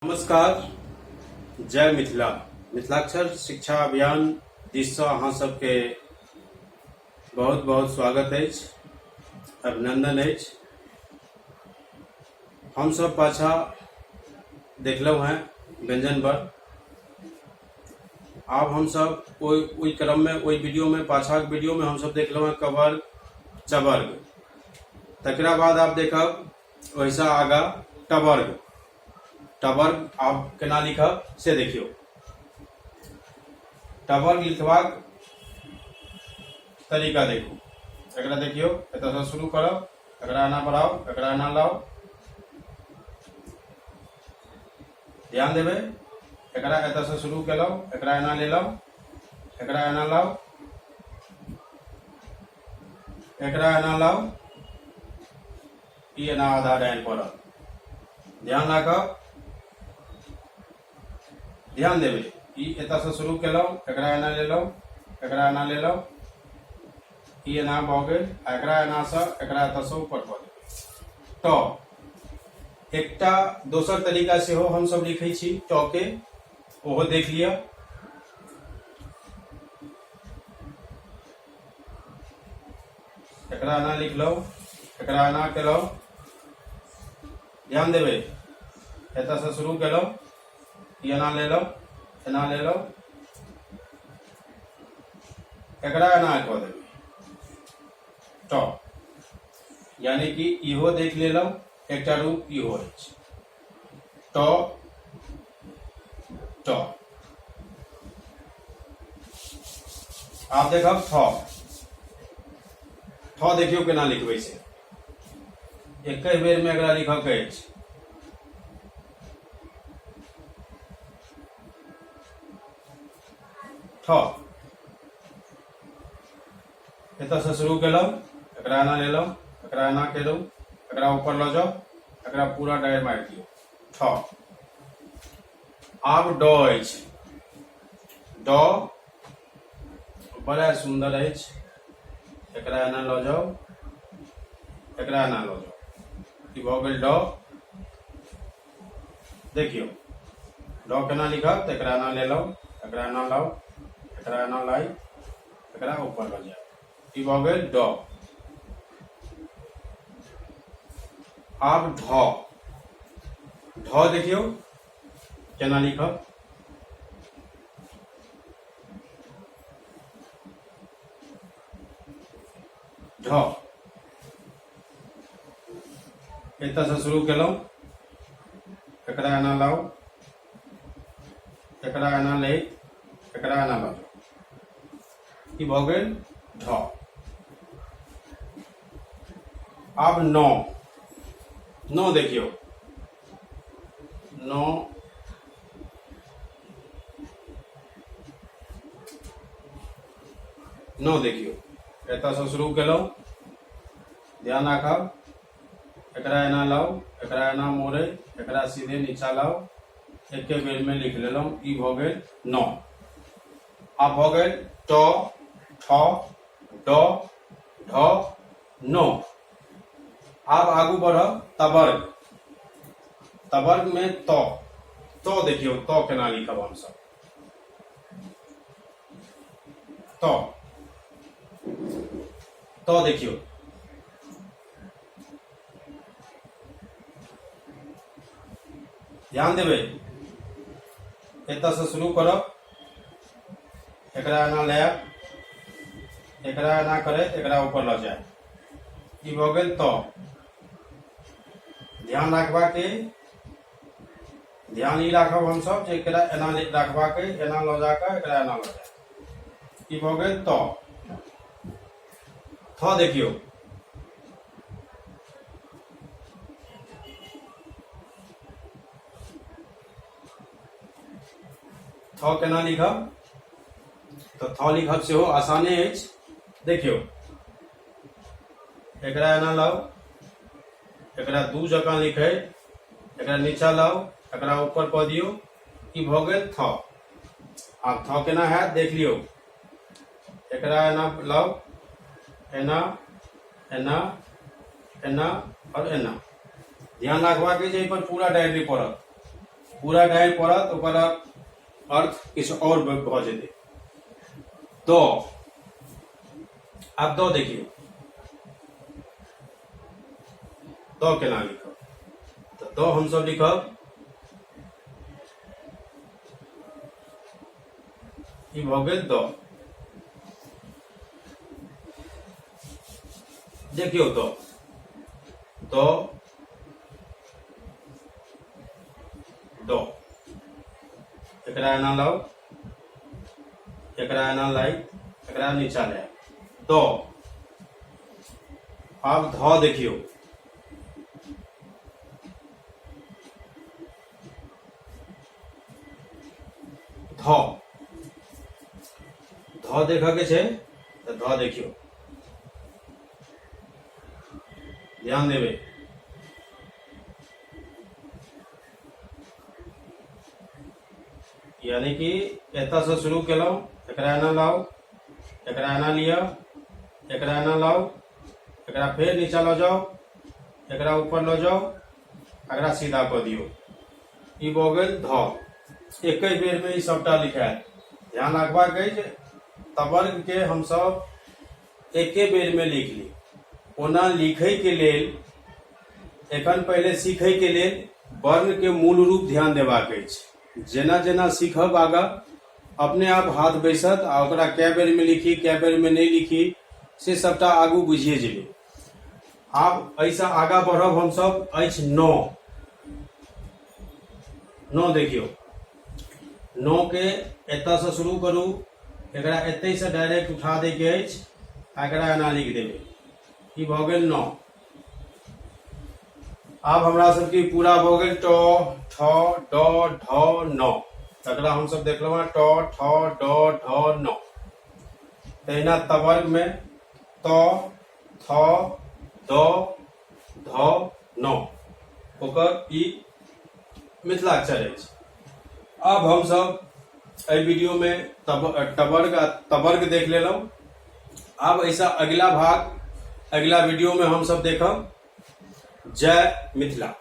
नमस्कार, जय मिथिला। मिथिलाक्षर शिक्षा अभियान दिससँ अहाँ सबके बहुत बहुत स्वागत अछि, अभिनंदन अछि। हम सब पाछा देखलहुँ हैं व्यंजन पर। आब हम सब ओइ क्रम में ओइ वीडियो में पाछाक वीडियो में हम सब देखलहुँ हैं कवर्ग चवर्ग। तकरा बाद आप देखब ओहिसँ आगा टवर्ग। टवर्ग आप केना लिखब से देखियो। टवर्ग लिखबाक तरीका देखू। एकरा देखियो, एतऽ से शुरू करब, एकरा एना बढ़ाओ, एकरा एना लाओ। ध्यान देबै, एकरा एतऽ से शुरू केलहुँ, एकरा एना लेलहुँ, एकरा एना लाओ, एकरा एना लाओ, ई एना आधा डाइन पड़ल। ध्यान राखब, ध्यान देबै, ई एतऽ से शुरू केलहुँ, एकरा एना लेलहुँ, एकरा एना लेलहुँ, ई एना भऽ गेल, एकरा एना से एकरा एतऽ से ऊपर कऽ देबै। ट एकटा दोसर तरीका सेहो हम सब लिखै छी ट के, ओहो देख लिअ। एकरा एना लिखलहुँ, एकरा एना केलहुँ। ध्यान देबै, एतऽ से शुरू केलहुँ, ई एना लेलहुँ, एना लेलहुँ, एकरा एना कऽ देबै ट। यानी कि इहो देख लेलहुँ, एकटा रूप इहो अछि ट ट। आब देखब थ। ठ देखियो केना लिखबै से। एक बेर में एकरा लिखऽ के अछि। ठ एतऽ से शुरू केलहुँ, एकरा एना लेलहुँ, एकरा एना केलहुँ, एकरा ऊपर लऽ जाउ, एकरा पूरा डारि मारि दियौ ठ। आब ड अछि। ड बड़ा सुंदर अछि। एकरा एना लऽ जाउ, एकरा एना लऽ जाउ, ई भऽ गेल ड। देखियौ ड केना लिखब, तऽ एकरा एना लेलहुँ, एकरा एना लाउ, एकरा एना लाई, एकरा ऊपर लऽ जाउ, ई भऽ गेल ड। आब ढ। ढ देखियौ केना लिखब। ढ एतऽ से शुरू केलहुँ, एकरा एना लाउ, एकरा एना ले, एकरा एना लऽ जाउ, ई भऽ गेल ढ। आब न। न देखियौ, न न देखियौ, एतऽ से शुरू केलहुँ, ध्यान राखब, एकरा एना लाउ, एकरा एना मोड़े, एकरा सीधे नीचा लाउ, एके बेर में लिख लेलहुँ, ई भऽ गेल न। आब भऽ गेल ट ठ ड ढ न। आब आगू बढ़ब तवर्ग। तवर्ग में त देखियौ, त केना लिखब हम सब। त देखियौ, ध्यान देबै, एतऽ से शुरू करब, एकरा एना लायब, एकरा एना करैत एकरा ऊपर लऽ जायब, ई भऽ गेल त। ध्यान रखबाक, ध्यान ई राखब हम सब जे एकरा एना रखबाक, एना लऽ जाकऽ एकरा एना लऽ जायब, ई भऽ गेल त। थ देखियौ, थ केना लिखब, तऽ थ लिखब सेहो आसाने अछि। देखियौ, एकरा एना लाउ, एकरा दू जकाँ लिखै, एकरा नीचा लाउ, एकरा ऊपर कऽ दियौ, ई भऽ गेल थ। आब थ केना हैत देख लियौ, एकरा एना लाउ, एना एना एना और एना। ध्यान रखबाक छै, एहि पर पूरा डायरी पड़त, पूरा गाड़ि पड़त ओकर अर्थ किछु और भ जेतै। द, आब द देखियौ, द केना लिखब, तऽ द हमसब लिखब ई भऽ गेल द। देखियौ द, द, द, एकरा एना लाउ, एकरा एना लाई, एकरा नीचा ले द। आब ध देखियौ, ध, ध देखऽ के छै तऽ ध देखियौ, ध्यान देबै। यानी कि एतऽ से शुरू केलहुँ, एकरा एना लाउ, एकरा एना लिअ, एकरा एना लाउ, एकरा फेर नीचा लऽ जाउ, एकरा ऊपर लऽ जाउ, एकरा सीधा कऽ दियौ, ई भऽ गेल ध। एके बेर में ई सबटा लिखायत। ध्यान रखबाक अछि जे तवर्ग के हमसब एके बेर में लिख ली। ओना लिखै के लेल एखन पहले सीखै के लेल वर्ण के मूल रूप ध्यान देबाक अछि। जेना जेना सीखब आगा अपने आप हाथ बैसत आ ओकरा कै बेर में लिखी कै बेर में नहीं लिखी से सबटा आगू बुझिए जेबै। आब ऐसा आगा बढ़ब हमसब अछि नौ। नौ देखियौ, नौ के एतऽ से शुरू करू, एकरा एतै से डायरेक्ट उठा दै के अछि, एकरा एना लिख देबै, ई भऽ गेल नौ। आब हमरा सबके पूरा भऽ गेल ट, ठ, ड, ढ, न। तकरा हमसब देखलहुँ ट, ठ, ड, ढ, न। तहिना तवर्ग में त, थ, द, ध, न, ओकर ई मिथिलाक्षर अछि। अब हमसब एहि वीडियो में तवर्ग देख लेलहुँ। आब ऐसा अगला भाग अगला वीडियो में हमसब देखब। जय मिथिला।